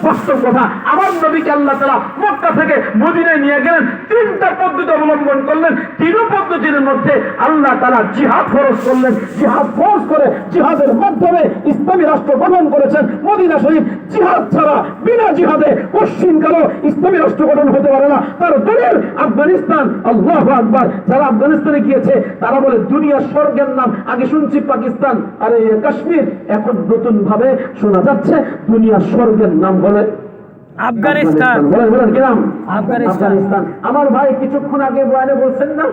বাস্তব কথা। আমার নবীকে আল্লাহ তাআলা মক্কা থেকে মদিনায় নিয়ে গেলেন, তিনটা পদ্ধতি অবলম্বন করলেন। তিনও পদ্ধতির মধ্যে আল্লাহ তাআলা জিহাদ ফরজ করলেন। জিহাদ ফরজ করে জিহাদের মাধ্যমে ইসলামী রাষ্ট্র গঠন করেছেন। মদিনা শরীফ জিহাদ ছাড়া, বিনা জিহাদে কোশ্চিনকালেও ইসলামী রাষ্ট্র গঠন হতে পারে না। তার দলিল আফগানিস্তান। আল্লাহু আকবার। যারা আফগানিস্তানে গিয়েছে তারা বলে দুনিয়ার স্বর্গের নাম আগে শুনছি পাকিস্তান আর কাশ্মীর, এখন নতুন ভাবে শোনা যাচ্ছে দুনিয়ার স্বর্গের নাম বলে আফগানিস্তান। বলেন কি নাম? আফগানিস্তান। আমার ভাই কিছুক্ষণ আগে বয়ানে বলছেন না,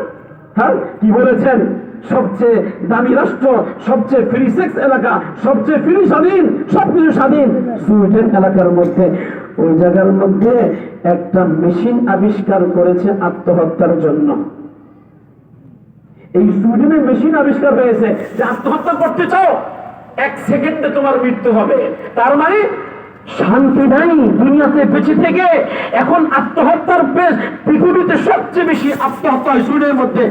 হ্যাঁ কি বলেছেন? সবচেয়ে দামি রাষ্ট্র, সবচেয়ে ফ্রি সেক্স এলাকা, সবচেয়ে ফ্রি স্বাধীন, সবকিছু স্বাধীন সুইডেন এলাকার মধ্যে। ওই জায়গার মধ্যে একটা মেশিন আবিষ্কার করেছে আত্মহত্যার জন্য। এই সুইডেনে মেশিন আবিষ্কার হয়েছে যে আত্মহত্যা করতে চাও, 1 সেকেন্ডে তোমার মৃত্যু হবে। তার মানে শান্তি নাই দুনিয়াতে বেঁচে থেকে। এখন আত্মহত্যার পৃথিবীতে সবচেয়ে বেশি আত্মহত্যা হয় সুইডেনের মধ্যে।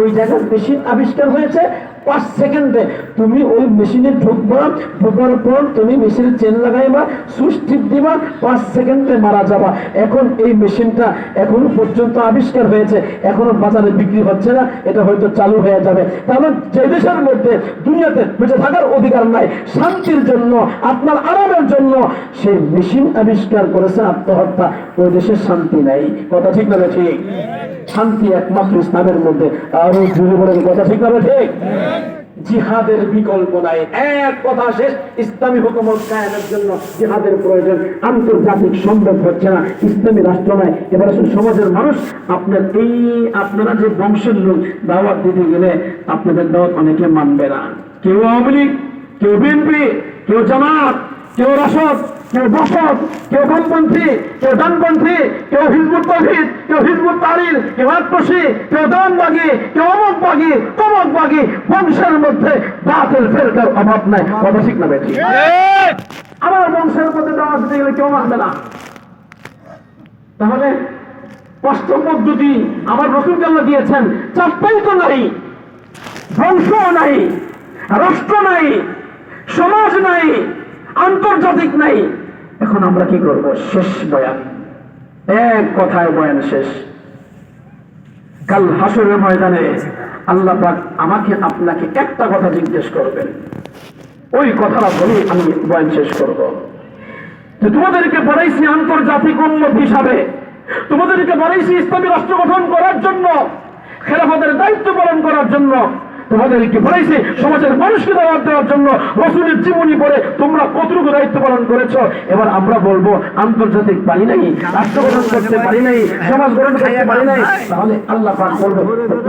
ওই জায়গায় মেশিন আবিষ্কার হয়েছে, 5 সেকেন্ডে তুমি ওই মেশিনে ঢুকবা, ঢোকার পর তুমি মেশিনের চেন লাগাইবা, সুইচ টিপ দিবা, 5 সেকেন্ডে মারা যাবা। এখন এই মেশিনটা এখনো পর্যন্ত আবিষ্কার হয়েছে, এখনো বাজারে বিক্রি হচ্ছে না, এটা হয়তো চালু হয়ে যাবে। তাহলে যে দেশের মধ্যে দুনিয়াতে বেঁচে থাকার অধিকার নাই, শান্তির জন্য, আপনার আরামের জন্য সেই মেশিন আবিষ্কার করেছে আত্মহত্যা, ওই দেশের শান্তি নাই। কথা ঠিক না ঠিক? শান্তি একমাত্র ইসলামের মধ্যে। আরো জুড়ে বলেন কথা ঠিক না ঠিক? জিহাদের বিকল্প নাই। এক কথা শেষ, ইসলামী হুকুমত কায়েমের জন্য জিহাদের প্রয়োজন। আন্তর্জাতিক সম্ভব হচ্ছে না, ইসলামী রাষ্ট্র নাই। এবার আসুন সমাজের মানুষ, আপনারা যে বংশের লোক দাওয়াত দিতে গেলে আপনাদের দাওয়াত অনেকে মানবে না। কেউ আওয়ামী লীগ, কেউ বিএনপি, কেউ জামাত, কেউ রাশদ, কেউ বসত, কেউ বামপন্থী, কেউ ডানপন্থী, কেউ হিজবুত তাওহীদ, কেউ হিজবুত তাহরীর, কেউ আত্মসী, কেউ দানবাগী, কেউ অমুকবাগী, তমুকবাগী। বংশের মধ্যে বাতিল ফেরকার অভাব নাই। কথা ঠিক না বেঠিক? আমার বংশের মধ্যে দাওয়াত দিতে গেলে কেউ মানবে না। তাহলে 5টা পদ্ধতি আমার রাসূল আল্লাহ দিয়েছেন, 4টাই তো নাই। বংশ নাই, রাষ্ট্র নাই, সমাজ নাই, আন্তর্জাতিক নাই। এখন আমরা কি করব? শেষ বয়ান, এক কথায় বয়ান শেষ। কাল হাসরের ময়দানে আল্লাহ পাক আমাকে আপনাকে একটা কথা জিজ্ঞেস করবেন, ওই কথাটা বলে আমি বয়ান শেষ করব। যে তোমাদেরকে পড়াইছি আন্তর্জাতিক উম্মত হিসাবে, তোমাদেরকে পড়াইছি ইসলামী রাষ্ট্র গঠন করার জন্য, খেলাফতের দায়িত্ব পালন করার জন্য, তোমাদেরকে বলেছি সমাজের মানুষকে দাওয়াত দেওয়ার জন্য। রাসূলের জীবনী পড়ে তোমরা কতটুকু দায়িত্ব পালন করেছো। এবার আমরা বলবো আন্তর্জাতিক পারি নাই, রাষ্ট্র গঠন করতে পারি নাই, সমাজ গঠন করতে পারি নাই। তাহলে আল্লাহ পাক বলবে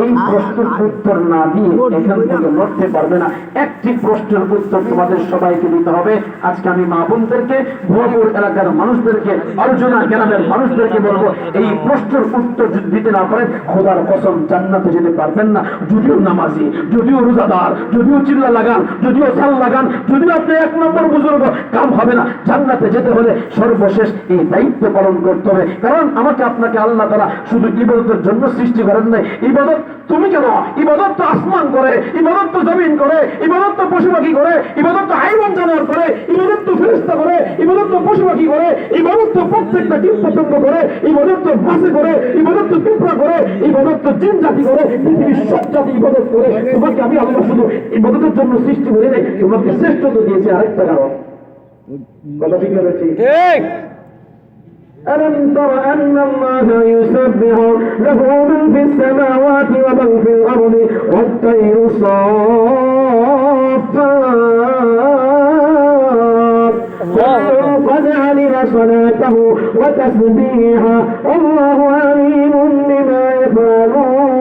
এই প্রশ্নের উত্তর না দিয়ে এখান থেকে লড়তে পারবে না। একটি প্রশ্নের উত্তর তোমাদের সবাইকে দিতে হবে। আজকে আমি মা বোনদেরকে, ভোরপুর এলাকার মানুষদেরকে, আলোচনা গ্রামের মানুষদেরকে বলবো, এই প্রশ্নের উত্তর যদি দিতে না পারেন খোদার কসম জান্নাতে যেতে পারবেন না। যদিও নামাজি, যদিও রোজাদার, যদিও চিল্লা লাগান, যদিও সাল লাগান, যদিও আপনি 1 নম্বর বুজুর্গ, কাম হবে না। জান্নাতে যেতে হলে সর্বশেষ এই দায়িত্ব পালন করতে হবে। কারণ আমাকে আপনাকে আল্লাহ তাআলা শুধু ইবাদতের জন্য সৃষ্টি করেন নাই। ইবাদত তুমি কেন? ইবাদত তো আসমান করে, ইবাদত তো জমিন করে, ইবাদত তো পশু পাখি করে, ইবাদত তো হাইওয়ান জানোয়ার করে, ইবাদত তো ফেরেশতা করে, ইবাদত তো পশু পাখি করে, ইবাদত তো প্রত্যেকটা কীট পতঙ্গ করে, ইবাদত তো মাছে করে, ইবাদত তো পিঁপড়া করে, ইবাদত তো জিন জাতি করে, পৃথিবীর সব জাতি ইবাদত করে। তোমাকে আমি আল্লাহ শুধু ইবাদতের জন্য সৃষ্টি করে নাই, তোমাকে শ্রেষ্ঠত্ব দিয়েছে আরেকটা কারণ। কথা ঠিক না ঠিক? ألم تر أن الله يسبح له من في السماوات ومن في الأرض والطير صافات قد علم صلاته وتسبيحه والله عليم بما يفعلون.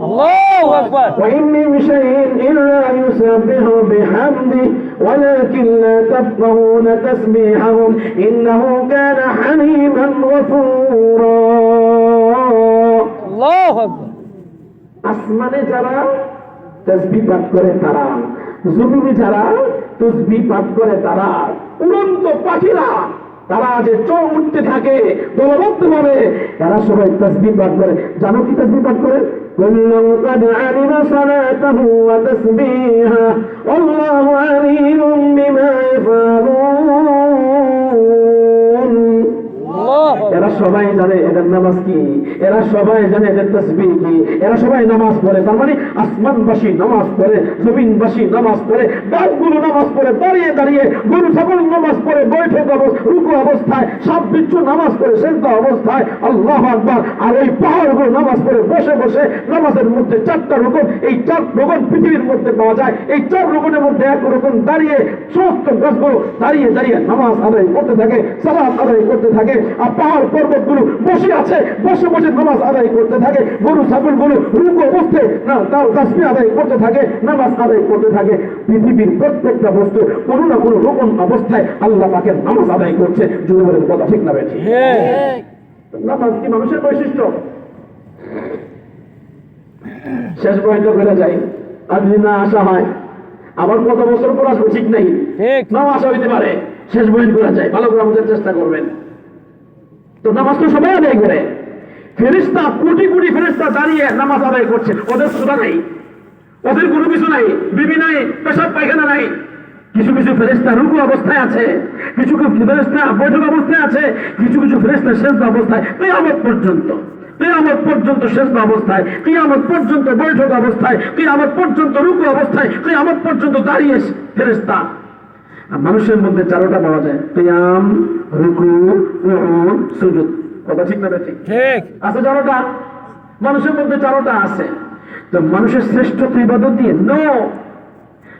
الله أكبر. وإن من شيء إلا يسبح بحمده ولكن لا تفقهون تسبيحهم إنه كان حليما غفورا. الله أكبر. আসমানে যারা তাসবিহ পাঠ করে তারা, জমিনে যারা তাসবিহ পাঠ করে তারা, উড়ন্ত পাখিরা তারা যে চোখ উঠতে থাকে দলবদ্ধভাবে, এরা সবাই তাসবিহ পাঠ করে। জানো কি তাসবিহ পাঠ করে? كل قد علم صلاته وتسبيحه والله عليم بما يفعلون. সবাই জানে এদের নামাজ কি, এরা সবাই জানে এদের তাসবিহ কি, এরা সবাই নামাজ পড়ে। তার মানে আসমানবাসী নামাজ পড়ে, জমিনবাসী নামাজ পড়ে, গাছগুলো নামাজ পড়ে দাঁড়িয়ে দাঁড়িয়ে, গরু ছাগল নামাজ পড়ে বৈঠক রুকু অবস্থায়, সাপ বিচ্ছু নামাজ পড়ে সেজদা অবস্থায়, আল্লাহু আকবার। আর ওই পাহাড়গুলো নামাজ পড়ে বসে বসে। নামাজের মধ্যে 4টা রকম, এই 4 রকম পৃথিবীর মধ্যে পাওয়া যায়। এই 4 রকমের মধ্যে এক রকম দাঁড়িয়ে সমস্ত গাছগুলো দাঁড়িয়ে দাঁড়িয়ে নামাজ আদায় করতে থাকে, সালাত আদায় করতে থাকে। আর পাহাড় পর্বতগুলো বসে আছে, বসে বসে নামাজ আদায় করতে থাকে। গরু ছাগলগুলো রুকু অবস্থায় তাসবিহ আদায় করতে থাকে, নামাজ আদায় করতে থাকে। পৃথিবীর প্রত্যেকটা বস্তু কোনো না কোনো রকম অবস্থায় আল্লাহ পাকের নামাজ আদায় করছে। জোরে বলেন কথা ঠিক না বেঠিক? নামাজ কি মানুষের বৈশিষ্ট্য? শেষ পর্যন্ত বেড়ে যায়, আর যদি না আসা হয় আবার কত বছর পর আসবে ঠিক নাই, নাও আসা হইতে পারে। শেষ পর্যন্ত করা যায়, ভালো করে আমাদের চেষ্টা করবেন। তো নামাজ তো সবাই আদায় করে। ফেরেশতা কোটি কোটি ফেরেশতা দাঁড়িয়ে নামাজ আদায় করছে, ওদের সুদা নাই, ওদের কোনো কিছু নাই, বিবি নাই, পেশাব পায়খানা নাই। কিছু কিছু ফেরেশতা রুকু অবস্থায় আছে, কিছু কিছু ফেরেশতা বৈঠক অবস্থায় আছে, কিছু কিছু ফেরেশতা সেজদা অবস্থায়, কিয়ামত পর্যন্ত, কিয়ামত পর্যন্ত সেজদা অবস্থায়, কিয়ামত পর্যন্ত বৈঠক অবস্থায়, কিয়ামত পর্যন্ত রুকু অবস্থায়, কিয়ামত পর্যন্ত দাঁড়িয়ে ফেরেশতা। আর মানুষের মধ্যে 4টা পাওয়া যায়, কিয়াম, রুকু, কুউদ, সুজুদ। কথা ঠিক না ঠিক? ঠিক আছে। 4টা মানুষের মধ্যে 4টা আছে। তো মানুষের শ্রেষ্ঠত্ব ইবাদত দিয়ে? নো।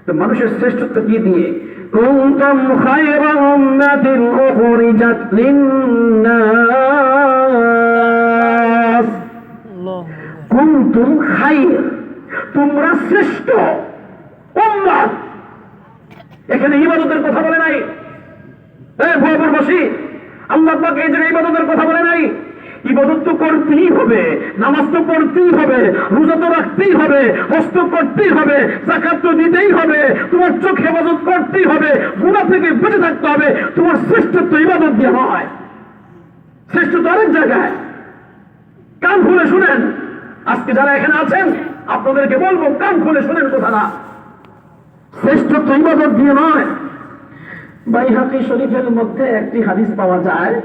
তো মানুষের শ্রেষ্ঠত্ব কি দিয়ে? কুনতুম খায়রা উম্মাতিন উখরিজাত লিন-নাস, কুনতুম খায়র, তোমরা শ্রেষ্ঠ উম্মাত। এখানে ইবাদতের কথা বলে নাই। ভয়পরবাসী, আল্লাহ পাক এই জায়গায় ইবাদতের কথা বলে নাই। ইবাদত তো করতেই হবে, নামাজ তো পড়তেই হবে, রোজা তো রাখতেই হবে, হজ তো করতেই হবে, যাকাত তো দিতেই হবে, তোমার চোখ হেফাজত করতেই হবে, গুনাহ থেকে বেঁচে থাকতে হবে। তোমার শ্রেষ্ঠত্ব ইবাদত দিয়ে হয়। শ্রেষ্ঠত্ব আরেক জায়গায়। কান খুলে শুনেন, আজকে যারা এখানে আছেন আপনাদেরকে বলবো, কান খুলে শুনেন কথাটা। শ্রেষ্ঠত্ব ইবাদত দিয়ে নয়। বাইহাকী শরীফের মধ্যে একটি হাদিস পাওয়া যায়,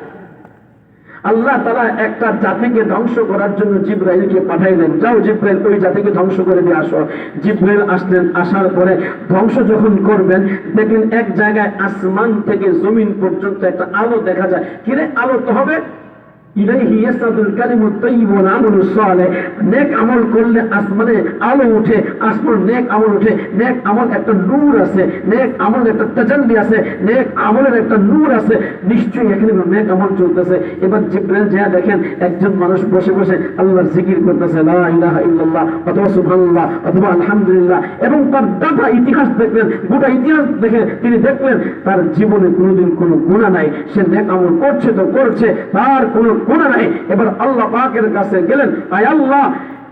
আল্লাহ তাআলা একটা জাতিকে ধ্বংস করার জন্য জিবরাইলকে পাঠাইলেন, যাও জিবরাইল ওই জাতিকে ধ্বংস করে দিয়ে আসো। জিবরাইল আসলেন, আসার পরে ধ্বংস যখন করবেন, দেখেন এক জায়গায় আসমান থেকে জমিন পর্যন্ত একটা আলো দেখা যায়। কিরে আলো তো হবে? ইলাইহি ইয়াসাদুল কালিমুত তাইয়্যিব ওয়াল আমালুস সালেহ। নেক আমল করলে আসমানে আলো ওঠে, আসমান নেক আমল ওঠে। নেক আমল একটা নূর আছে, নেক আমল একটা তাজাল্লি আছে, নেক আমলের একটা নূর আছে। নিশ্চয়ই এখানে নেক আমল চলতেছে। এবার জিবরাইল যা দেখেন একজন মানুষ বসে বসে আল্লাহর জিকির করতেছে, লা ইলাহা ইল্লাল্লাহ অথবা সুবহানাল্লাহ অথবা আলহামদুলিল্লাহ, এবং তার ডাটা ইতিহাস দেখলেন, গোটা ইতিহাস দেখে তিনি দেখলেন তার জীবনে কোনোদিন কোনো গুনাহ নাই। সে নেক আমল করছে তো করছে, তার কোনো গুনাহ নাই। এবার আল্লাহ পাকের কাছে গেলেন, আয় আল্লাহ,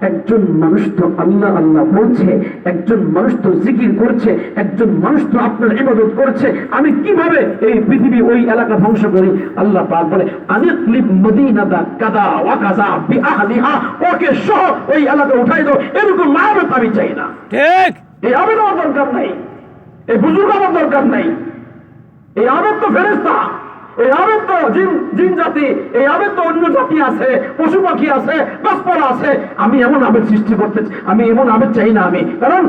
একজন মানুষ তো আল্লাহ আল্লাহ বলছে, একজন মানুষ তো জিকির করছে, একজন মানুষ তো আপনার ইবাদত করছে, আমি কিভাবে এই পৃথিবী ওই এলাকা ধ্বংস করি? আল্লাহ পাক বলে, আনিকলিব মদিনাতা কাদা ওয়া কাযা বিআহলিহা, ওকে সহ ওই এলাকা উঠাই দাও। এরকম মাহবত আমি চাই না। ঠিক, এই আবেদন আমার দরকার নাই, এই বুজুর্গ আমার দরকার নাই। এই আবেদ তো ফেরেশতা, এই আবেদ তো জিন জাতি, এই আবেদ তো অন্য জাতি আছে, পশু পাখি আছে, গাছপালা আছে। আমি এমন আবেদ সৃষ্টি করতে, আমি এমন আবেদ চাই না আমি। কারণ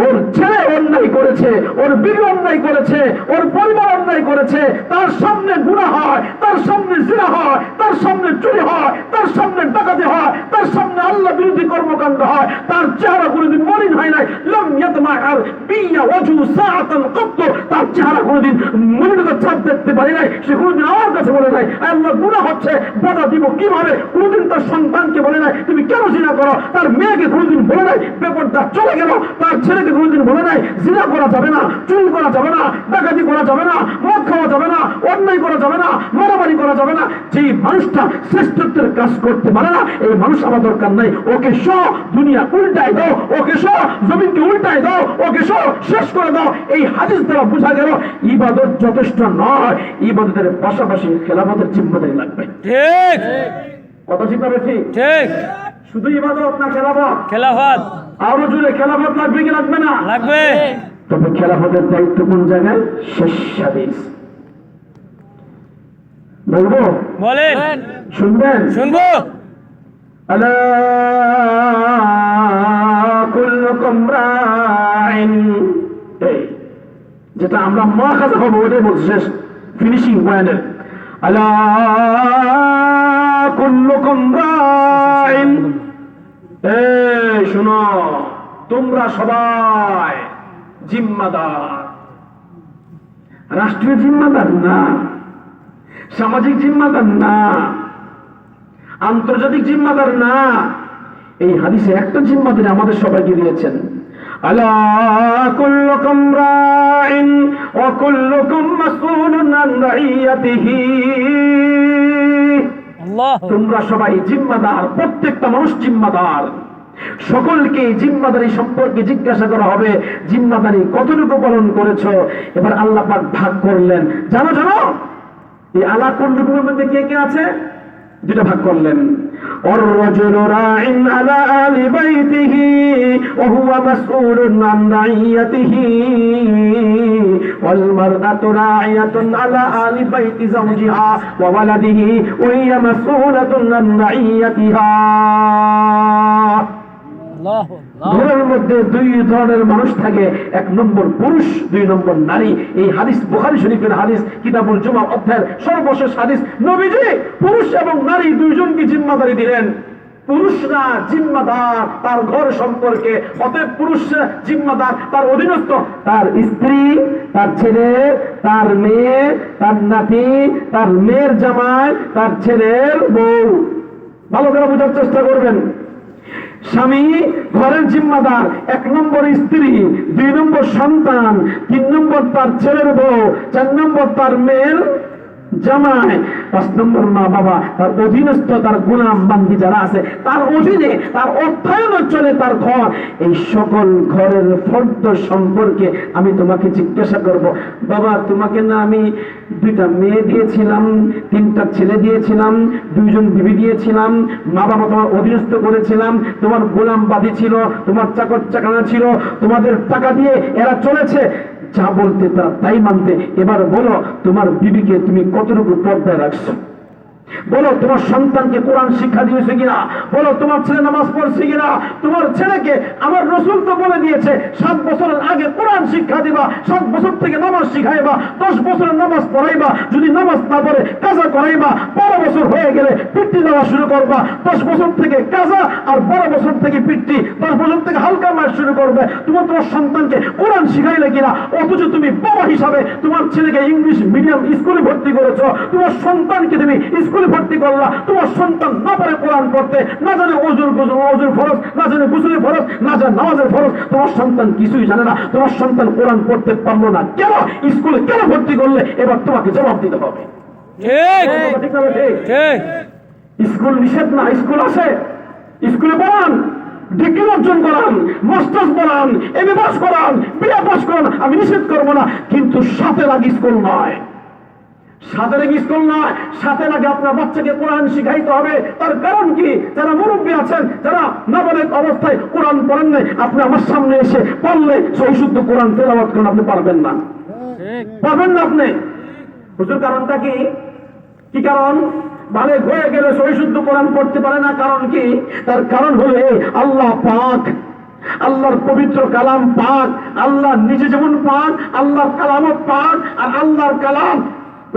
ওর ছেলে অন্যায় করেছে, ওর বিবি অন্যায় করেছে, ওর পরিবার অন্যায় করেছে, তার সামনে গুনাহ হয়, তার সামনে জিনা হয়, তার সামনে চুরি হয়, তার সামনে ডাকাতি হয়, তার সামনে আল্লাহ বিরোধী কর্মকাণ্ড হয়, তার চেহারা কোনোদিন মলিন হয় নাই। লাম ইয়াতমাআর বিয়া ওয়াজু সাআতান কত, তার চেহারা কোনোদিন মলিনতার ছাপ দেখতে পারে নাই। সে কোনোদিন আমার কাছে বলে নাই আল্লাহ গুনাহ হচ্ছে, বাধা দিব কিভাবে। কোনোদিন তার সন্তানকে বলে নাই তুমি কেন জিনা করো, তার মেয়েকে কোনোদিন বলে নাই বেপরদা চলে গেল, তার ছেলে কোনদিন বলে নাই জিনা করা যাবে না, চুরি করা যাবে না, ডাকাতি করা যাবে না, মদ খাওয়া যাবে না, অন্যায় করা যাবে না, মারামারি করা যাবে না। যে মানুষটা শ্রেষ্ঠত্বের কাজ করতে পারে না, এই মানুষ আমার দরকার নাই। ওকে সব দুনিয়া উল্টায় দাও, ওকে সব জমিনকে উল্টায় দাও, ওকে সব শেষ করে দাও। এই হাদিস দ্বারা বোঝা গেল ইবাদত যথেষ্ট নয়, ইবাদতের পাশাপাশি খেলাফতের জিম্মাদারি লাগবে। ঠিক কথা ঠিক হবে? ঠিক ঠিক। শুধু ইবাদত না খেলাফত? খেলাফত আরো জুড়ে খেলাফত লাগবে কি লাগবে না? লাগবে। তবে খেলাফতের দায়িত্ব কোন জায়গায়? শেষ হাদিস বলবো? বলেন। শুনবেন? শুনবো। আলা কুল্লুকুম রাইন, যেটা আমরা মুআখাযা করব ওটাই বলছি, শেষ ফিনিশিং পয়েন্টের। আলা কুল্লুকুম রাইন, শুনো, তোমরা সবাই জিম্মাদার। রাষ্ট্রীয় জিম্মাদার না, সামাজিক জিম্মাদার না, আন্তর্জাতিক জিম্মাদার না। এই হাদিসে একটা জিম্মাদারি আমাদের সবাইকে দিয়েছেন। আলা কুল্লুকুম রাইন ওয়া কুল্লুকুম মাসউলুন আন রাইয়াতিহি, তোমরা সবাই জিম্মাদার, প্রত্যেকটা মানুষ জিম্মাদার। সকলকে জিম্মাদারি সম্পর্কে জিজ্ঞাসা করা হবে, জিম্মাদারি কতটুকু পালন করেছো। এবার আল্লাহ পাক ভাগ করলেন, জানো জানো এই আলা কুল্লুকুমের মধ্যে কে কে আছে? দুটা ভাগ করলেন। الرجل راع على آل بيته وهو مسؤول عن رعيته والمرأة راعية على آل بيت زوجها وولده وهي مسؤولة عن رعيتها। ঘরের মধ্যে দুই ধরনের মানুষ থাকে, এক নম্বর পুরুষ, দুই নম্বর নারী। এই হাদিস বুখারী শরীফের হাদিস, কিতাবুল জুমা অধ্যায়ের সর্বশেষ হাদিস। নবীজি পুরুষ এবং নারী দুইজনকে জিম্মাদারি দিলেন। পুরুষরা জিম্মাদার তার ঘর সম্পর্কে, অতএব পুরুষ জিম্মাদার তার অধীনস্থ, তার স্ত্রী, তার ছেলে, তার মেয়ে, তার নাতি, তার মেয়ের জামাই, তার ছেলের বউ। ভালো করে বোঝার চেষ্টা করবেন। স্বামী ঘরের জিম্মাদার, এক নম্বর স্ত্রী, দুই নম্বর সন্তান, তিন নম্বর তার ছেলের বউ, চার নম্বর তার মেয়ের জামাই, পাঁচ নম্বর মা বাবা, তার অধীনস্থ তার গোলাম বান্দি যারা আছে তার অধীনে, তার অর্থায়নে চলে তার ঘর। এই সকল ঘরের ফর্দ সম্পর্কে আমি তোমাকে জিজ্ঞাসা করব, বাবা তোমাকে না আমি দুইটা মেয়ে দিয়েছিলাম, তিনটা ছেলে দিয়েছিলাম, দুইজন বিবি দিয়েছিলাম, মা বাবা তোমার অধীনস্থ করেছিলাম, তোমার গোলাম বাদী ছিল, তোমার চাকর চাকরা ছিল, তোমাদের টাকা দিয়ে এরা চলেছে, যা বলতে তারা তাই মানতে। এবার বলো তোমার বিবিকে তুমি কতটুকু পর্দায় রাখছো? বলো তোমার সন্তানকে কোরআন শিক্ষা দিয়েছে কিনা? বলো তোমার ছেলে নামাজ পড়ছে কিনা? তোমার ছেলেকে আমার রাসূল তো বলে দিয়েছে 7 বছরের আগে কোরআন শিক্ষা দিবা, 7 বছর থেকে নামাজ শিখাইবা, 10 বছরের নামাজ পড়াইবা, যদি নামাজ না পড়ে কাজা করাইবা, 12 বছর হয়ে গেলে পিট্টি দেওয়া শুরু করবা। 10 বছর থেকে কাজা আর 12 বছর থেকে পিট্টি, 10 বছর থেকে হালকা মার শুরু করবে। তোমার সন্তানকে কোরআন শিখাইলে কিনা? অথচ তুমি বাবা হিসাবে তোমার ছেলেকে ইংলিশ মিডিয়াম স্কুলে ভর্তি করেছো, তোমার সন্তানকে তুমি স্কুলে ভর্তি করলা, তোমার সন্তান না পারে কোরআন পড়তে, না জানে অজুর ফরজ, না জানে গোসলের ফরজ, না জানে নামাজের ফরজ, তোমার সন্তান কিছুই জানে না, তোমার সন্তান কোরআন পড়তে পারলো না, কেন স্কুলে কেন ভর্তি করলে? এবার তোমাকে জবাব দিতে হবে। স্কুল নিষেধ না, স্কুল আছে, স্কুলে পড়ান, ডিগ্রি অর্জন করান, মাস্টার্স পড়ান, এমএ পাস করান, বিএ পাস করান, আমি নিষেধ করবো না, কিন্তু সাথে লাগে স্কুল নয়, সাথে লাগে স্কুল নয়, সাথে লাগে আপনার বাচ্চাকে কোরআন শিখাইতে হবে। তার কারণ কি? যারা মুরব্বী আছেন, যারা নাবালেগ অবস্থায় কোরআন পড়েন নাই, আপনি আমার সামনে এসে পড়লে সহি শুদ্ধ কোরআন তেলাওয়াত করেন, আপনি পারবেন না, পারবেন না আপনি। হুজুর কারণটা কি? কি কারণ? বালেগ হয়ে গেলে সহি শুদ্ধ কোরআন পড়তে পারে না, কারণ কি? তার কারণ হলো আল্লাহ পাক, আল্লাহর পবিত্র কালাম পাক, আল্লাহ নিজে যেমন পাক, আল্লাহর কালামও পাক, আর আল্লাহর কালাম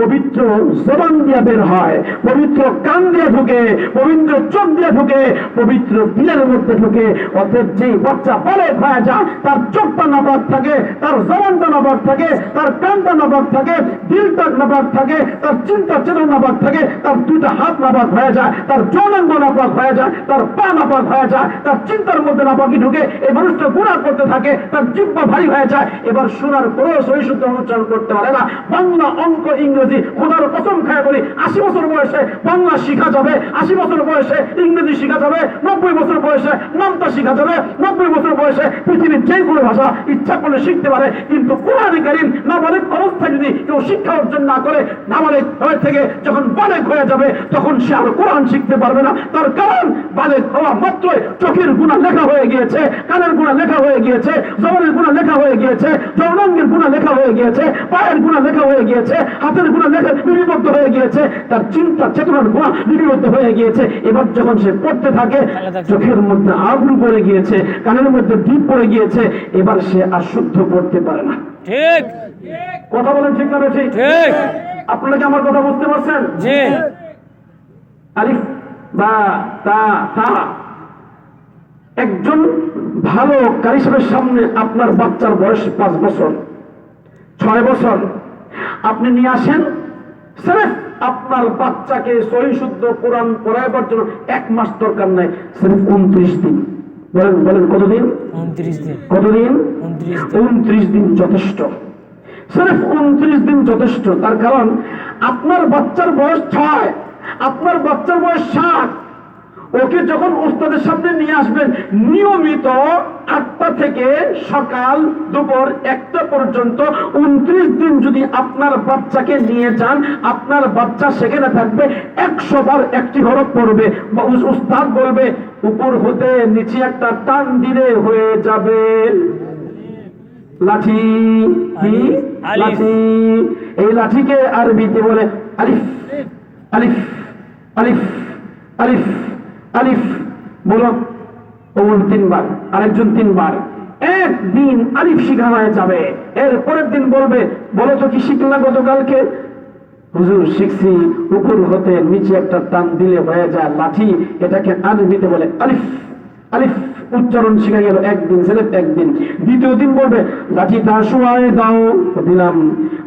পবিত্র জবান দিয়ে বের হয়, পবিত্র কান দিয়ে ঢুকে, পবিত্র চোখ দিয়ে ঢুকে, পবিত্র দিলের মধ্যে ঢুকে। অতএব যে বাচ্চা বালেগ হয়ে যায়, তার চোখটা নাপাক থাকে, তার জবানটা নাপাক থাকে, তার কানটা নাপাক থাকে, দিলটা নাপাক থাকে, তার চিন্তা চেতনা নাপাক থাকে, তার দুইটা হাত নাপাক হয়ে যায়, তার যৌনাঙ্গ নাপাক হয়ে যায়, তার পা নাপাক হয়ে যায়, তার চিন্তার মধ্যে নাপাকি ঢুকে, এই মানুষটা গুনাহ করতে থাকে, তার জিহ্বা ভারী হয়ে যায়। এবার শোনার পরেও সহি শুদ্ধ উচ্চারণ করতে পারে না। বাংলা, অঙ্ক, ইংরেজি, খোদার কসম খায় বলি, 80 বছর বয়সে বাংলা শিখা যাবে, 80 বছর বয়সে ইংরেজি শিখা যাবে, 90 বছর বয়সে নামতা শিখা যাবে, 90 বছর বয়সে পৃথিবীর যে কোনো ভাষা ইচ্ছা করলে শিখতে পারে। কিন্তু কোরআনে কারীম নাবালেগ অবস্থায় যদি কেউ শিক্ষা অর্জন না করে, নাবালেগ হয়ে থেকে যখন বালেগ হয়ে যাবে, তখন সে আর কোরআন শিখতে পারবে না। তার কারণ বালেগ হওয়া মাত্রই চোখের গুনাহ লেখা হয়ে গিয়েছে, কানের গুনাহ লেখা হয়ে গিয়েছে, জবানের গুনাহ লেখা হয়ে গিয়েছে, যৌনাঙ্গের গুনাহ লেখা হয়ে গিয়েছে, পায়ের গুনাহ লেখা হয়ে গিয়েছে, হাতের গুণা লেখা লিপিবদ্ধ হয়ে গিয়েছে, তার চিন্তা চেতনার গুণা লিপিবদ্ধ হয়ে গিয়েছে। এবার যখন সে পড়তে থাকে, চোখের মধ্যে আবরু পড়ে গিয়েছে, কানের মধ্যে ডিপ পড়ে গিয়েছে, এবার সে আর শুদ্ধ পড়তে পারে না। ঠিক কথা বলেন ঠিক না ঠিক? ঠিক আপনারা কি আমার কথা বুঝতে পারছেন? জি আলিফ বা তা তা। একজন ভালো কারি সাহেবের সামনে আপনার বাচ্চার বয়স 5 বছর 6 বছর, আপনি নিয়ে আসেন, স্রেফ আপনার বাচ্চাকে সহি শুদ্ধ কোরআন পড়াইবার জন্য 1 মাস দরকার নাই, স্রেফ 29 দিন। বলেন বলেন কতদিন? 29 দিন কতদিন? 29 দিন যথেষ্ট, স্রেফ 29 দিন যথেষ্ট। তার কারণ আপনার বাচ্চার বয়স 6, আপনার বাচ্চার বয়স 7, ওকে যখন ওস্তাদের সামনে নিয়ে আসবেন, নিয়মিত 8টা থেকে সকাল দুপুর 1টা পর্যন্ত 29 দিন যদি আপনার বাচ্চাকে নিয়ে যান, আপনার বাচ্চা সেখানে থাকবে, 100 বার একটি হরফ পড়বে। উস্তাদ বলবে উপর হতে নিচে একটা টান দিলে হয়ে যাবে লাঠি। কি লাঠি? এই লাঠিকে আরবিতে বলে আলিফ। আলিফ আলিফ আলিফ আলিফ। বলো ওমর 3 বার, আরেকজন 3 বার। একদিন আলিফ শিখা হয়ে যাবে, এর পরের দিন বলবে বলো তো কি শিখলা গতকালকে? হুজুর শিখছি উপর হতে নিচে একটা টান দিলে হয়ে যায় লাঠি, এটাকে আরবিতে বলে আলিফ। আলিফ উচ্চারণ শিখা গেল একদিন, ছেলের একদিন। দ্বিতীয় দিন বলবে লাঠিটা শোয়াই দাও, দিলাম।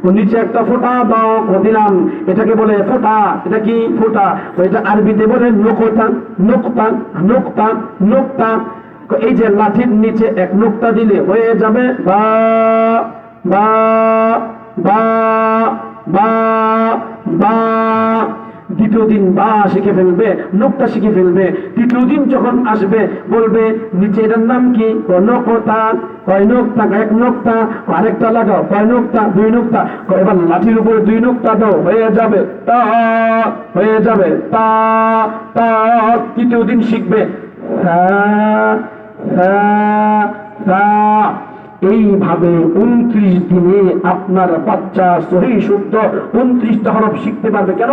ও নিচে একটা ফোঁটা দাও, দিলাম। এটাকে বলে ফোঁটা। এটা কি ফোঁটা? এটা আরবিতে বলে নোকতা। নোকতা নোকতা নোকতা। এই যে লাঠির নিচে 1 নোকতা দিলে হয়ে যাবে বা বা বা বা বা। দ্বিতীয় দিন বা শিখে ফেলবে, নোকতা শিখে ফেলবে। তৃতীয় দিন যখন আসবে বলবে নিচে এটার নাম কি? নোকতা। কয় নোকতা? 1 নোকতা। আরেকটা লাগাও, কয় নোকতা? 2 নোকতা। এবার লাঠির উপরে 2 নোকতা দাও, হয়ে যাবে তা, হয়ে যাবে তা তা। তৃতীয় দিন শিখবে এইভাবে 29 দিনে আপনার বাচ্চা সহি শুদ্ধ 29টা হরফ শিখতে পারবে। কেন?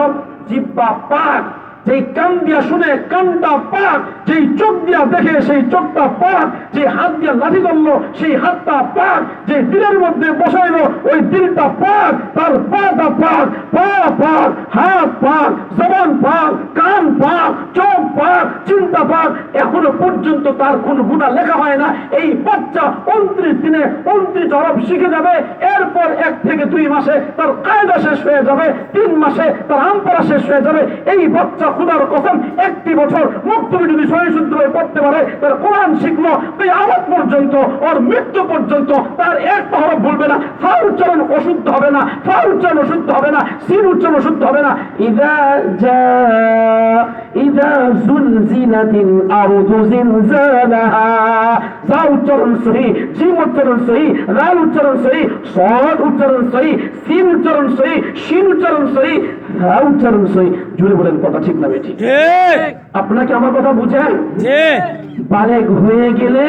জিহ্বা পাক, যেই কান দিয়া শুনে কানটা পাক, যেই চোখ দিয়া দেখে সেই চোখটা পাক, যে হাত দিয়া লাঠি ধরলো সেই হাতটা পাক, যে দিলের মধ্যে বসাইলো ওই দিলটা পাক, তার পাটা পাক, পা পাক, হাত পাক, জবান পাক, কান পাক, চোখ পাক, চিন্তা পাক। এখনো পর্যন্ত তার কোন গুনাহ লেখা হয় না। এই বাচ্চা 29 দিনে 29 হরফ শিখে যাবে। এরপর 1 থেকে 2 মাসে তার কায়দা শেষ হয়ে যাবে, 3 মাসে তার আমপারা শেষ হয়ে যাবে। এই বাচ্চা খুদার কসম 1টি বছর মুক্তবি যদি সহি শুদ্ধভাবে পড়তে পারে, তার কোরআন শিখলো এই আওয়াজ পর্যন্ত, ওর মৃত্যু পর্যন্ত তার একটা হরফ ভুলবে না। ফা উচ্চারণ অশুদ্ধ হবে না, ফা উচ্চারণ অশুদ্ধ হবে না, সিন উচ্চারণ অশুদ্ধ হবে না। ইযা যুলজিলাতিল আরদু জিলজালাহা। যা উচ্চারণ সহি, জিম উচ্চারণ সহি, রাল উচ্চারণ সহি, সাদ উচ্চারণ সহি, সিন উচ্চারণ সহি, শিন উচ্চারণ সহি, হা উচ্চারণ সহি। জুড়ে বলেন কথা ঠিক না বেঠিক? আপনাকে আমার কথা বুঝেন? বালেগ হয়ে গেলে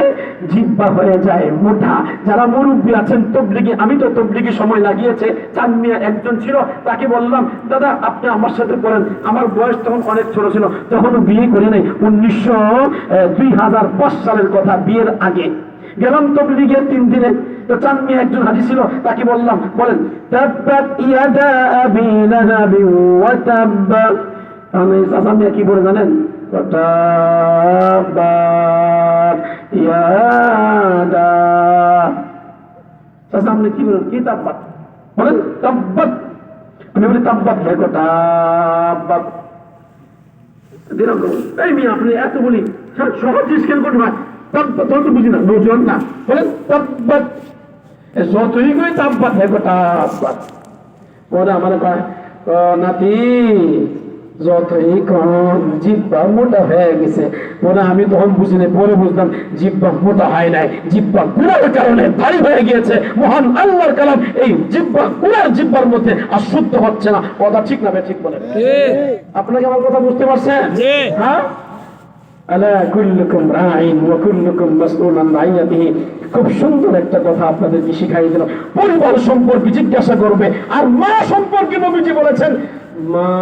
জিহ্বা হয়ে যায় মোটা। যারা মুরব্বী আছেন তবলিগি, আমি তো তবলিগি সময় লাগিয়েছে, চানমিয়া একজন ছিল, তাকে বললাম দাদা আপনি আমার সাথে পড়েন। আমার বয়স তখন অনেক ছোট ছিল, তখনও বিয়ে করি নাই, 2005 সালের কথা, বিয়ের আগে গেলাম তবলিগের 3 দিনে। তো চানমিয়া একজন হাজি ছিল, তাকে বললাম বলেন তাব্বাত ইয়াদা আবি লাহাবি ওয়া তাব্ব। আমি চাচা কি বলে জানেন? তাব্বাত ইয়াদা। চাচা আপনি কি বলেন? কি তাব্বাত? বলেন তাব্বাত। আমি বলি তাব্বাত হে গো তাব্বাত। এই মেয়ে আপনি এত বলি সহজ স্কেল করতে পারেন, তাব্বাত তো বুঝি না, বুঝুন না। বলেন তাব্বাত। যতই কই তাব্বাত হে গো তাব্বাত। ওরা আমার কয় নাতি যতই কম জিহ্বা মোটা হয়ে গেছে। ওরা আমি তখন বুঝি না, পরে বুঝলাম জিহ্বা মোটা হয় নাই, জিহ্বা গুনার কারণে ভারী হয়ে গিয়েছে। মহান আল্লাহর কালাম এই জিহ্বা গুনার জিহ্বার মধ্যে আর শুদ্ধ হচ্ছে না। কথা ঠিক না? ঠিক বলেন। আপনাকে আমার কথা বুঝতে পারছেন? হ্যাঁ, আলা কুল্লুকুম রাইন ওয়া কুল্লুকুম মাসউলুন আন রাইয়াতিহি। খুব সুন্দর একটা কথা আপনাদেরকে শিখাই দিল। পরিবার সম্পর্কে জিজ্ঞাসা করবে, আর মা সম্পর্কে নবীজি বলেছেন মা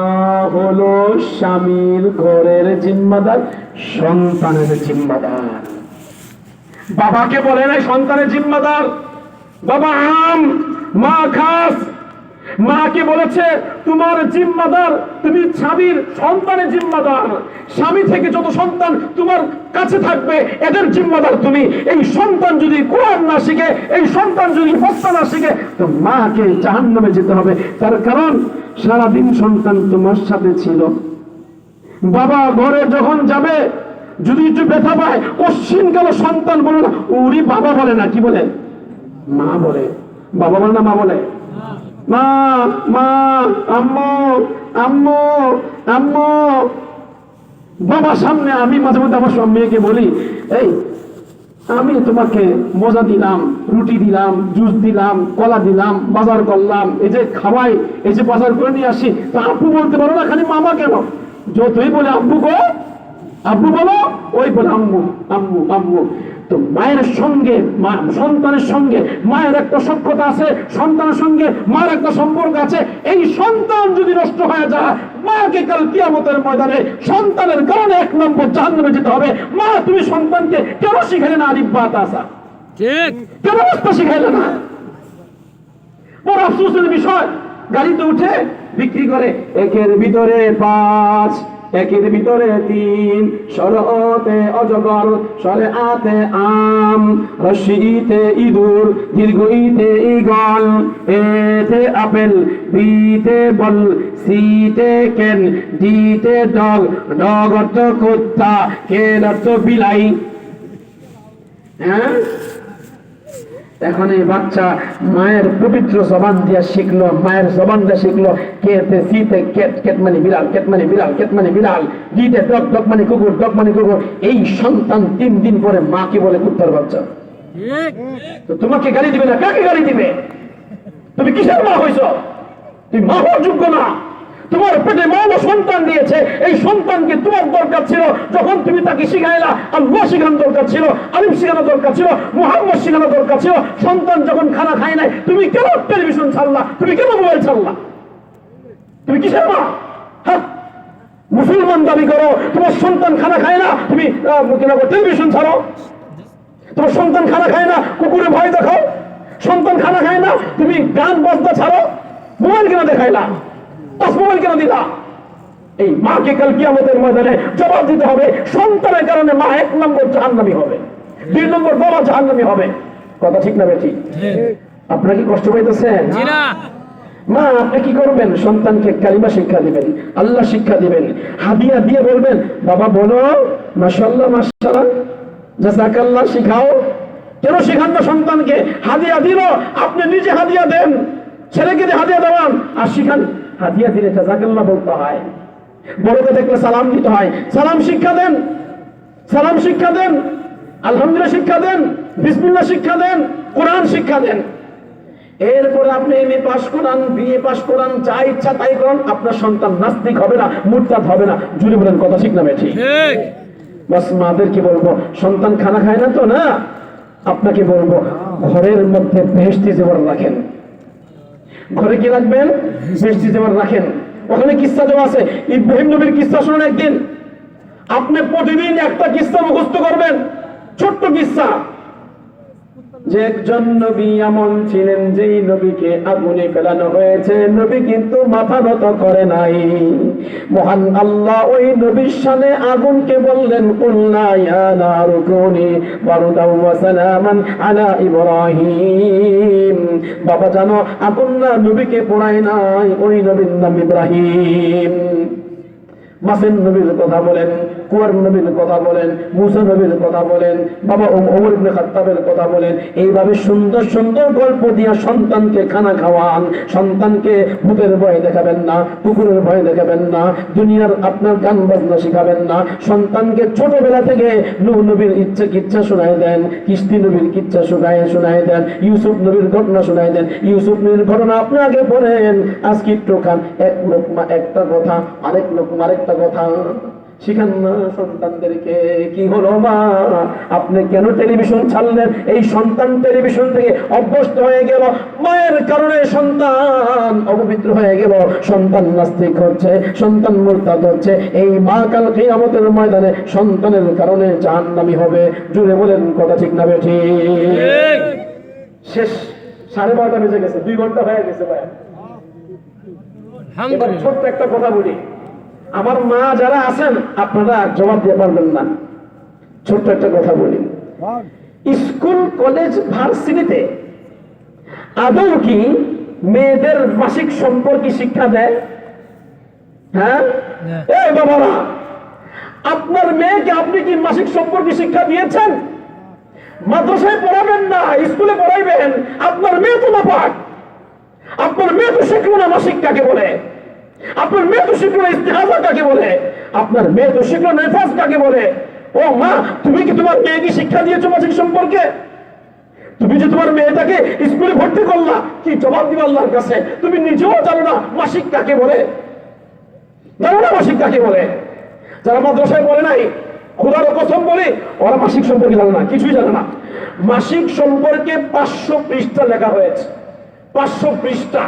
হলো স্বামীর ঘরের জিম্মাদার, সন্তানের জিম্মাদার। বাবাকে বলে নাই সন্তানের জিম্মাদার, বাবা আম, মা খাস। মাকে বলেছে তোমার জিম্মাদার, তুমি স্বামীর সন্তানের জিম্মাদার। স্বামী থেকে যত সন্তান তোমার কাছে থাকবে এদের জিম্মাদার তুমি। এই সন্তান যদি কোরআন না শিখে, এই সন্তান যদি ফতোয়া না শিখে, তো মাকে জাহান্নামে যেতে হবে। তার কারণ সারাদিন সন্তান তোমার সাথে ছিল। বাবা ঘরে যখন যাবে যদি একটু ব্যথা পায়, অশ্বিনকালে সন্তান বলে না, উনি বাবা বলে না, কি বলে? মা বলে। বাবা বলে না মা বলে? মা মা, আম্মু আম্মু আম্মু। বাবা সামনে আমি মাঝে মধ্যে আমার সব মেয়েকে বলি, এই আমি তোমাকে মজা দিলাম, রুটি দিলাম, জুস দিলাম, কলা দিলাম, বাজার করলাম, এই যে খাওয়াই, এই যে বাজার করে নিয়ে আসি, তো আব্বু বলতে পারো না, খালি মামা কেন? যতই বলে আব্বু গো, আব্বু বলো, ওই বলে আম্মু আম্মু আম্মু। তো মায়ের সঙ্গে সন্তানের সঙ্গে মায়ের একটা সখ্যতা আছে, সন্তানের সঙ্গে মায়ের একটা সম্পর্ক আছে। এই সন্তান যদি নষ্ট হয়ে যায়, মাকে কাল কিয়ামতের ময়দানে সন্তানের কারণে 1 নম্বর জাহান্নামে যেতে হবে। মা তুমি সন্তানকে কেন শিখাইলে না আলিফ বা তা সা? ঠিক, কেন রাস্তা শিখাইলে না? বড় আফসোসের বিষয়, গাড়িতে উঠে বিক্রি করে 1-এর ভিতরে 5, 1-এর ভিতরে 3, সরতে অজগর, সরে আতে আম, রশিতে ইঁদুর, দীর্ঘ ইতে ঈগল, এতে আপেল, বিতে বল, সিতে কেন, ডিতে ডগ, ডগ অর্থ কুত্তা, কেন অর্থ বিলাই। হ্যাঁ, এখন এই বাচ্চা মায়ের পবিত্র জবান দিয়া শিখলো, মায়ের জবান দিয়া শিখলো। কেতে সিতে কেট, কেট মানে বিড়াল, কেট মানে বিড়াল, কেট মানে বিড়াল, ডিতে ডগ, ডগ মানে কুকুর, ডগ মানে কুকুর। এই সন্তান 3 দিন পরে মা কি বলে? কুত্তার বাচ্চা। তো তোমাকে গালি দিবে না, কাকে গালি দিবে? তুমি কিসের মা হইছ? তুমি মা হওয়ার যোগ্য না। তোমার পেটে মা সন্তান দিয়েছে, এই সন্তানকে তোমার দরকার ছিল যখন তুমি তাকে শিখাইলা, আল্লাহ শিখানো দরকার ছিল, আলিফ শিখানো দরকার ছিল, মুহাম্মদ শিখানো দরকার ছিল। সন্তান যখন খানা খায় নাই, তুমি কেন টেলিভিশন ছাড়লা? তুমি কেন মোবাইল ছাড়লা? তুমি কিসের মা? হ্যাঁ, মুসলমান দাবি করো, তোমার সন্তান খানা খায় না, তুমি টেলিভিশন ছাড়ো। তোমার সন্তান খানা খায় না, কুকুরে ভয় দেখাও। সন্তান খানা খায় না, তুমি গান বাজনা ছাড়ো। মোবাইল কেন দেখাইলা? মোবাইল কেন দিলা? এই মাকে কাল কিয়ামতের ময়দানে জবাব দিতে হবে। সন্তানের কারণে মা 1 নম্বর জাহান্নামী হবে, 2 নম্বর বাবা জাহান্নামী হবে। কথা ঠিক না বেঠিক? আপনারা কি কষ্ট পাইতেছেন? মা আপনি কি করবেন? সন্তানকে কালিমা শিক্ষা দিবেন, আল্লাহ শিক্ষা দিবেন, হাদিয়া দিয়ে বলবেন বাবা বলো মাশাআল্লাহ মাশাআল্লাহ জাযাকাল্লাহ, শিখাও। কেন শিখান না সন্তানকে? হাদিয়া দিল, আপনি নিজে হাদিয়া দেন, ছেলেকে দিয়ে হাদিয়া দেওয়ান আর শিখান। হাদিয়া দিলে জাযাকাল্লাহ বলতে হয়, বড়কে দেখলে সালাম দিতে হয়। সালাম শিক্ষা দেন, সালাম শিক্ষা দেন, আলহামদুলিল্লাহ শিক্ষা দেন, বিসমিল্লাহ শিক্ষা দেন, কোরআন শিক্ষা দেন। এরপরে আপনি এমএ পাস করান, বিএ পাস করান, যা ইচ্ছা তাই করেন, আপনার সন্তান নাস্তিক হবে না, মুরতাদ হবে না। জুড়ে বলেন কথা ঠিক না বেঠিক? বাস মাদের কি বলবো, সন্তান খানা খায় না তো না, আপনাকে বলবো ঘরের মধ্যে বেহেশতি জেবর রাখেন। ঘরে কি রাখবেন? বেহেশতি জেবর রাখেন। ওখানে কিস্সা দেওয়া আছে, ইব্রাহিম নবীর কিস্সা শুনুন একদিন। আপনি প্রতিদিন একটা কিস্সা মুখস্থ করবেন, ছোট্ট কিস্সা, যে একজন নবী এমন ছিলেন যেই নবীকে আগুনে ফেলানো হয়েছে, নবী কিন্তু মাথা নত করে নাই। মহান আল্লাহ ওই নবীর শানে আগুনকে বললেন কুলনা ইয়া নারু কুনি বারদাও ওয়া সালামান আলা ইব্রাহিম। বাবা জানো আগুন না নবীকে পোড়ায় নাই, ওই নবীর নাম ইব্রাহিম। মাসের নবীর কথা বলেন, কুয়ার নবীর কথা বলেন, মুসা নবীর কথা বলেন, বাবা ওমর ইবনে খাত্তাবের কথা বলেন। এইভাবে সুন্দর সুন্দর গল্প দিয়া সন্তানকে খানা খাওয়ান। সন্তানকে ভূতের ভয় দেখাবেন না, কুকুরের ভয় দেখাবেন না, দুনিয়ার আপনার গান বাজনা শিখাবেন না। সন্তানকে ছোটবেলা থেকে নূহ নবীর কিচ্ছা শোনায় দেন, কিস্তি নবীর কিচ্ছা শোনায় দেন, ইউসুফ নবীর ঘটনা শোনায় দেন। ইউসুফ নবীর ঘটনা আপনি আগে পড়েন, আজকে একটু খান, এক লোকমা একটা কথা, আরেক লোকমা আরেকটা কথা। শিখান না সন্তানদেরকে। কি হলো মা, আপনি কেন টেলিভিশন ছাড়লেন? এই সন্তান টেলিভিশন থেকে অভ্যস্ত হয়ে গেল, মায়ের কারণে সন্তান অপবিত্র হয়ে গেল, সন্তান নাস্তিক হচ্ছে, সন্তান মুরতাদ হচ্ছে। এই মা কাল কিয়ামতের ময়দানে সন্তানের কারণে জাহান্নামী হবে। জুড়ে বলেন কথা ঠিক না বেঠিক? শেষ 12:30 বেজে গেছে, 2 ঘন্টা হয়ে গেছে ভাই। এবার ছোট্ট একটা কথা বলি, আমার মা যারা আছেন আপনারা জবাব দিয়ে পারবেন না, ছোট্ট একটা কথা বলি। স্কুল কলেজ ভার্সিটিতে আদৌ কি মেয়েদের মাসিক সম্পর্কে শিক্ষা দেয়? হ্যাঁ, এই বাবারা, আপনার মেয়েকে আপনি কি মাসিক সম্পর্কে শিক্ষা দিয়েছেন? মাদ্রাসায় পড়াবেন না, স্কুলে পড়াইবেন। আপনার মেয়ে তো নাপাক, আপনার মেয়ে তো শিখলো না মাসিক কাকে বলে, আপনার মেয়ে তো শিখলো না ইস্তেহাজা কাকে বলে, আপনার মেয়ে তো শিখলো নেফাজ কাকে বলে। ও মা, তুমি কি তোমার মেয়েকে শিক্ষা দিয়েছো মাসিক সম্পর্কে? তুমি যে তোমার মেয়েটাকে স্কুলে ভর্তি করলা, কি জবাব দিবা আল্লাহর কাছে? তুমি নিজেও জানো না মাসিক কাকে বলে, জানো না মাসিক কাকে বলে। যারা মাদ্রাসায় পড়ে নাই, খোদার কসম বলে ওরা মাসিক সম্পর্কে জানে না, কিছুই জানে না। মাসিক সম্পর্কে 500 পৃষ্ঠা লেখা হয়েছে, 500 পৃষ্ঠা,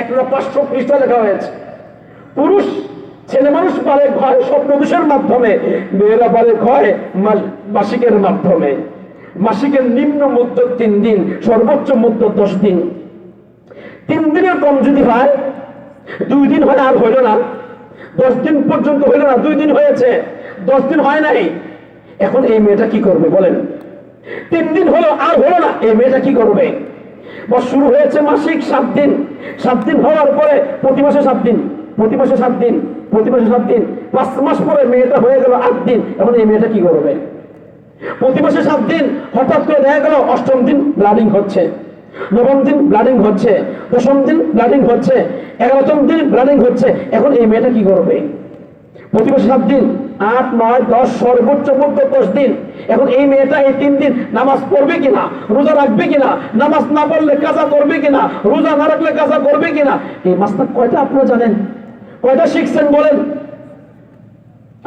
একটা 500 পৃষ্ঠা লেখা হয়েছে। পুরুষ ছেলে মানুষ পারে হয় স্বপ্নদোষের মাধ্যমে, মেয়েরা পারে হয় মাসিকের মাধ্যমে। মাসিকের নিম্ন মুদ্দত 3 দিন, সর্বোচ্চ মুদ্দত 10 দিন। 3 দিনের কম যদি হয়, 2 দিন হয় আর হইল না, 10 দিন পর্যন্ত হইল না, 2 দিন হয়েছে, 10 দিন হয় নাই। এখন এই মেয়েটা কি করবে বলেন? 3 দিন হলো আর হলো না, এই মেয়েটা কি করবে? বা শুরু হয়েছে মাসিক 7 দিন, 7 দিন হওয়ার পরে প্রতি মাসে 7 দিন, প্রতি মাসে 7 দিন, প্রতি মাসে 7 দিন, 5 মাস পরে মেয়েটা হয়ে গেল 8 দিন। এখন এই মেয়েটা কি করবে? প্রতি মাসে 7 দিন, হঠাৎ করে দেখা গেল 8ম দিন ব্লাডিং হচ্ছে, 9ম দিন ব্লাডিং হচ্ছে, 10ম দিন ব্লাডিং হচ্ছে, 11তম দিন ব্লাডিং হচ্ছে। এখন এই মেয়েটা কি করবে? প্রতি মাসে 7 দিন, 8, 9, 10, সর্বোচ্চ 10 দিন। এখন এই মেয়েটা এই 3 দিন নামাজ পড়বে কিনা, রোজা রাখবে কিনা, নামাজ না পড়লে কাজা করবে কিনা, রোজা না রাখলে কাজা করবে কিনা, এই মাসটা কয়টা আপনারা জানেন? কয়টা শিখছেন বলেন?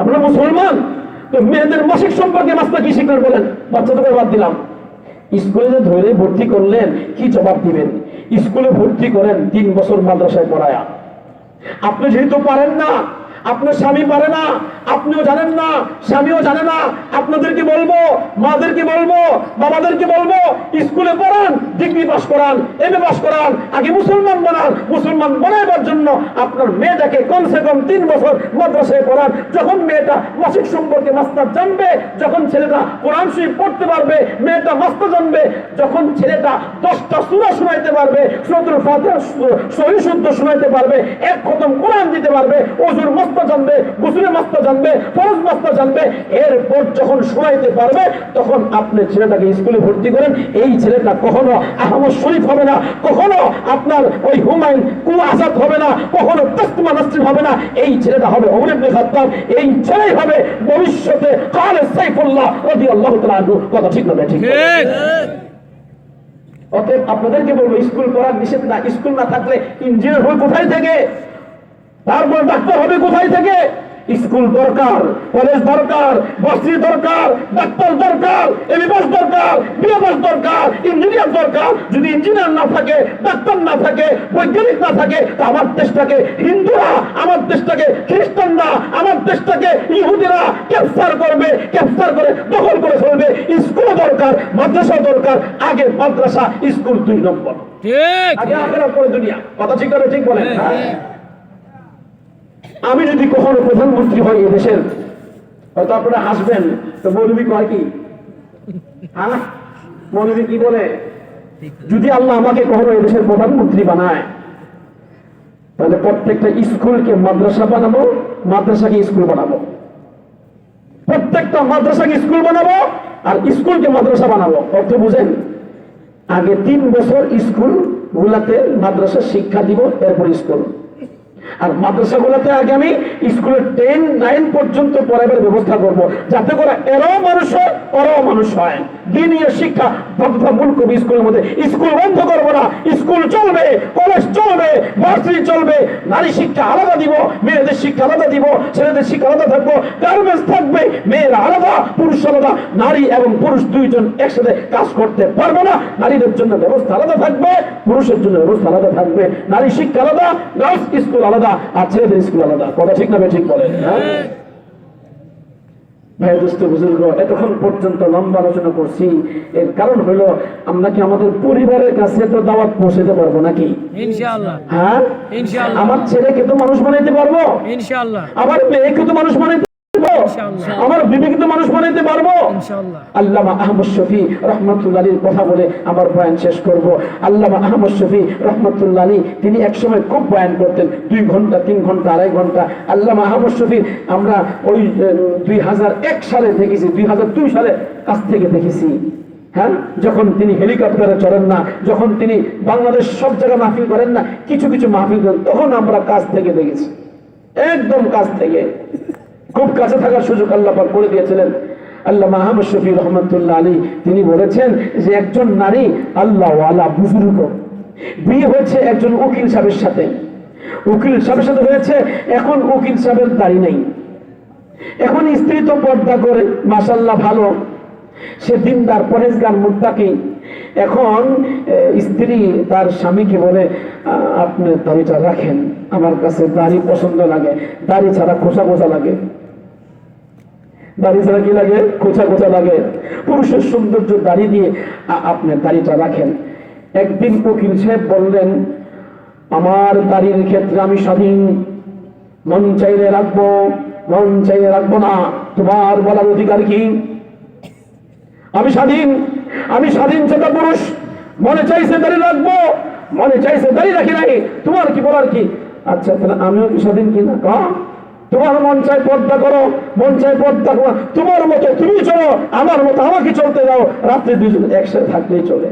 আপনারা মুসলমান, তো মেয়েদের মাসিক সম্পর্কে মাসটা কি শিখলেন বলেন? বাচ্চা তো বাদ দিলাম। স্কুলে যে ধরে ভর্তি করলেন, কি জবাব দিবেন? স্কুলে ভর্তি করেন 3 বছর মাদ্রাসায় পড়ায়া, আপনি যেহেতু পারেন না, আপনার স্বামী পারে না, আপনিও জানেন না, স্বামীও জানে না, আপনাদেরকে বলবো, মাদেরকে বলবো, বাবাদেরকে বলবো, স্কুলে পড়ান, ডিগ্রি পাস করান, এমএ পাস করান, আগে মুসলমান বানান। মুসলমান বানাইবার জন্য আপনার মেয়েটাকে কমসে কম 3 বছর মাদ্রাসায় পড়ান। যখন মেয়েটা মাসিক সম্পর্কে মাস্টার জানবে, যখন ছেলেটা কোরআন শরীফ পড়তে পারবে, মেয়েটা মাস্টার জানবে, যখন ছেলেটা 10টা সূরা শোনাইতে পারবে, সূরাতুল ফাতিহা সহিহ শুদ্ধ শোনাইতে পারবে, 1 খতম কোরআন দিতে পারবে, ওযুর মাস্টার জানবে, গোসলের মাস্টার জানবে, ফরজ মাস্টার জানবে, এরপর যখন শোনাইতে পারবে, তখন আপনি ছেলেটাকে স্কুলে ভর্তি করেন। এই ছেলেটা কখনো আহমদ শরীফ হবে না, কখনো আপনার ওই হুমায়ুন আজাদ হবে না, কখনো তাসলিমা নাসরিন হবে না। এই ছেলেটা হবে ওমর ইবনে খাত্তাব, এই ছেলেই হবে ভবিষ্যতে খালেদ সাইফুল্লাহ রাদিয়াল্লাহু তাআলা আনহু। কথা ঠিক না? ঠিক। অতএব আপনাদেরকে বলবো, স্কুল পড়ার নিষেধ না। স্কুল না থাকলে ইঞ্জিনিয়ার হবে কোথায় থেকে? তারপর ডাক্তার হবে কোথায় থেকে? স্কুল দরকার, কলেজ দরকার, ভার্সিটি দরকার, ডাক্তার দরকার, এমবিবিএস দরকার, বিএমএস দরকার, ইঞ্জিনিয়ার দরকার। যদি ইঞ্জিনিয়ার না থাকে, ডাক্তার না থাকে, বৈজ্ঞানিক না থাকে, তা আমার দেশটাকে হিন্দুরা, আমার দেশটাকে খ্রিস্টানরা, আমার দেশটাকে ইহুদিরা ক্যাপচার করবে, ক্যাপচার করে দখল করে ফেলবে। স্কুল দরকার, মাদ্রাসা দরকার। আগে মাদ্রাসা, স্কুল 2 নম্বর, আগে আখেরাত পরে দুনিয়া। কথা ঠিক না? ঠিক বলেন। আমি যদি কখনো প্রধানমন্ত্রী হই এদেশের, হয়তো আপনারা হাসবেন, তো মৌলবী কয় কি? হ্যাঁ, মৌলবী কি বলে? যদি আল্লাহ আমাকে কখনো এদেশের প্রধানমন্ত্রী বানায়, তাহলে প্রত্যেকটা স্কুলকে মাদ্রাসা বানাবো, মাদ্রাসাকে স্কুল বানাবো, প্রত্যেকটা মাদ্রাসাকে স্কুল বানাবো, আর স্কুলকে মাদ্রাসা বানাবো। অর্থ বুঝেন? আগে 3 বছর স্কুল গুলাতে মাদ্রাসা শিক্ষা দিব, এরপর স্কুল। আর মাদ্রাসাগুলোতে আগে আমি স্কুলের 10-9 পর্যন্ত পড়াবার ব্যবস্থা করব, যাতে করে এরাও মানুষ হয় ওরাও মানুষ হয়। দিনীয় শিক্ষা বাধ্যতামূলক স্কুলের মধ্যে। স্কুল বন্ধ করবো না, স্কুল চলবে, কলেজ চলবে, ভার্সিটি চলবে। নারী শিক্ষা আলাদা দিব, মেয়েদের শিক্ষা আলাদা দিব, ছেলেদের শিক্ষা আলাদা থাকবো, গার্মেন্টস থাকবে, মেয়েরা আলাদা, পুরুষ আলাদা। নারী এবং পুরুষ দুইজন একসাথে কাজ করতে পারবে না। নারীদের জন্য ব্যবস্থা আলাদা থাকবে, পুরুষের জন্য ব্যবস্থা আলাদা থাকবে। নারী শিক্ষা আলাদা, গার্লস স্কুল আলাদা, আর ছেলেদের স্কুল আলাদা। কথা ঠিক না ঠিক বলেন? ভাই দোস্ত বুজুর্গ, এতক্ষণ পর্যন্ত লম্বা আলোচনা করছি, এর কারণ হলো আমরা কি আমাদের পরিবারের কাছে তো দাওয়াত পৌঁছাতে পারবো নাকি? ইনশাআল্লাহ। হ্যাঁ ইনশাআল্লাহ। আমার ছেলেকে তো মানুষ বানাইতে পারবো ইনশাআল্লাহ। আমার মেয়েকে তো মানুষ বানাইতে আমার বিবেকে তো মানুষ বানাইতে পারবো ইনশাআল্লাহ। আল্লামা আহমদ শফী রহমাতুল্লাহ আলাইহির কথা বলে আমার বয়ান শেষ করব। আল্লামা আহমদ শফী রহমাতুল্লাহ আলাইহি তিনি একসময় খুব বয়ান করতেন, 2 ঘন্টা 3 ঘন্টা 2.5 ঘন্টা। আল্লামা আহমদ শফী আমরা ওই 2001 সালে দেখেছি, 2002 সালে কাছ থেকে দেখেছি। হ্যাঁ, যখন তিনি হেলিকপ্টারে চড়েন না, যখন তিনি বাংলাদেশ সব জায়গায় মাহফিল করেন না, কিছু কিছু মাহফিল করেন, তখন আমরা কাছ থেকে দেখেছি, একদম কাছ থেকে, খুব কাছে থাকার সুযোগ আল্লাহ পাক করে দিয়েছিলেন। আল্লামা আহমদ শফী রহমাতুল্লাহ আলাইহি তিনি বলেছেন যে একজন নারী আল্লাহওয়ালা বুজুর্গ বিয়ে হয়েছে একজন উকিল সাহেবের সাথে, উকিল সাহেবের সাথে হয়েছে। এখন উকিল সাহেবের দাড়ি নেই, এখন স্ত্রী তো পর্দা করে, মাশাআল্লাহ ভালো, সে দিনদার পরেজগার মুত্তাকি। এখন স্ত্রী তার স্বামীকে বলে, আপনি দাড়িটা রাখেন, আমার কাছে দাড়ি পছন্দ লাগে, দাড়ি ছাড়া খোঁচা খোঁচা লাগে। দাড়ি ছাড়া কি লাগে? খোঁচা খোঁচা লাগে। পুরুষের সৌন্দর্য দাড়ি দিয়ে আপনি দাড়িটা রাখেন। একদিন উকিল সাহেব বললেন, আমার দাড়ির ক্ষেত্রে আমি স্বাধীন, মন চাইলে রাখবো, মন চাইলে রাখবো না, তোমার বলার অধিকার কি? আমি স্বাধীন, আমি স্বাধীন সেটা পুরুষ, মনে চাইছে দাড়ি রাখবো, মনে চাইছে দাড়ি রাখি নাই, তোমার কি বলার কি? আচ্ছা তাহলে আমিও কি স্বাধীন কিনা? তোমার মন চাই পর্দা করো, মন চাই পর্দা করো, তোমার মতো তুমি চলো, আমার মতো আমাকে চলতে দাও, রাত্রে দুজন একসাথে থাকলেই চলে।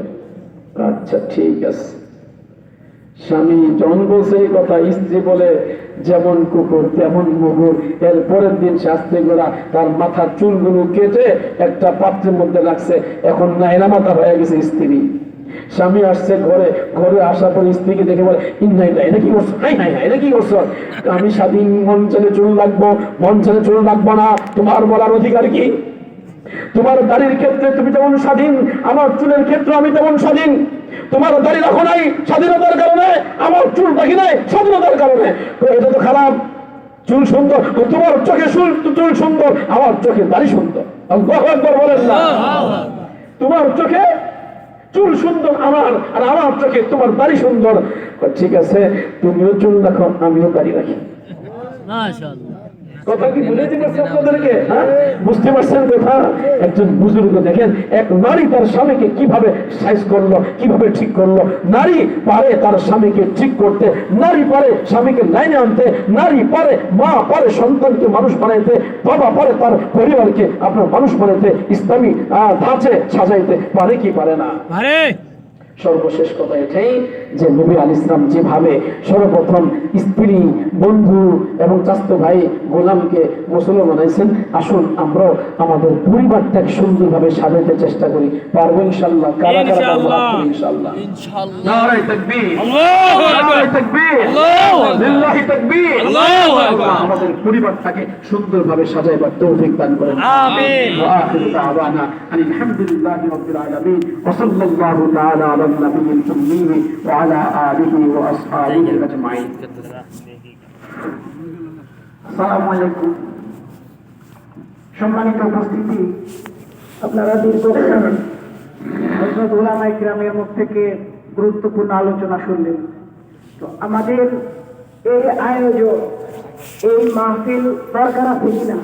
আচ্ছা ঠিক আছে। স্বামী যখন বলছে এই কথা, স্ত্রী বলে যেমন কুকুর তেমন মুগুর। এর পরের দিন শাস্তি গোড়া তার মাথার চুলগুলো কেটে একটা পাত্রের মধ্যে রাখছে, এখন নাইনা মাথা হয়ে গেছে স্ত্রী। স্বামী আসছে ঘরে, ঘরে আসার পর স্ত্রীকে দেখে বলে, এটা কি করছো? এটা কি করছো? আমি স্বাধীন, মন চলে চুল রাখবো, মন চলে চুল রাখবো না, তোমার বলার অধিকার কি? তোমার দাড়ির ক্ষেত্রে তুমি যেমন স্বাধীন, আমার চুলের ক্ষেত্রে আমি তেমন স্বাধীন। তোমার দাড়ি রাখো নাই স্বাধীনতার কারণে, আমার চুল রাখি নাই স্বাধীনতার কারণে। এটা তো খারাপ। চুল সুন্দর, তোমার চোখে চুল সুন্দর, আমার চোখে দাড়ি সুন্দর। আল্লাহু আকবার বলেন না? তোমার চোখে চুল সুন্দর আমার, আর আমার চোখে তোমার দাড়ি সুন্দর। ঠিক আছে, তুমিও চুল রাখো, আমিও দাড়ি রাখি। মাশাআল্লাহ। কথা কি বুঝাইতে পারছেন আপনাদেরকে? বুঝতে পারছেন কথা? একজন বুজুর্গ দেখেন, এক নারী তার স্বামীকে কিভাবে সাইজ করলো, কিভাবে ঠিক করলো। নারী পারে তার স্বামীকে ঠিক করতে, নারী পারে স্বামীকে লাইনে আনতে, নারী পারে, মা পারে সন্তানকে মানুষ বানাইতে, বাবা পারে তার পরিবারকে আপনার মানুষ বানাইতে, ইসলামী ধাঁচে সাজাইতে পারে কি পারে না? পারে। সর্বশেষ কথা এটাই যে নবী আলাইহিস সালাম যেভাবে সর্বপ্রথম স্ত্রী, বন্ধু এবং চাচাতো ভাই গোলামকে মুসলমান বানাইছেন, আসুন আমরাও আমাদের পরিবারটাকে সুন্দরভাবে সাজাতে চেষ্টা করি। পারবো ইনশাআল্লাহ? কারা কারা পারবো? ইনশাআল্লাহ। ইনশাআল্লাহ। নারে তাকবীর, আল্লাহু আকবার, নারে তাকবীর, আল্লাহু আকবার, লিল্লাহি তাকবীর, আল্লাহু আকবার। আমাদের পরিবারটাকে সুন্দরভাবে সাজাইবার তৌফিক দান করেন। আমিন। ওয়া আখিরু দাওয়ানা আলহামদুলিল্লাহি রাব্বিল আলামিন ওয়া সাল্লাল্লাহু তাআলা আলা নবিয়্যিল উম্মি ওয়া আলা আলিহি ওয়া আসহাবিহি আজমাইন। আসসালামু আলাইকুম। সম্মানিত উপস্থিতি, আপনারা দীর্ঘক্ষণ হযরত উলামায়ে কিরামের মুখ থেকে গুরুত্বপূর্ণ আলোচনা শুনলেন। তো আমাদের এই আয়োজন, এই মাহফিল দরকার আছে কিনা?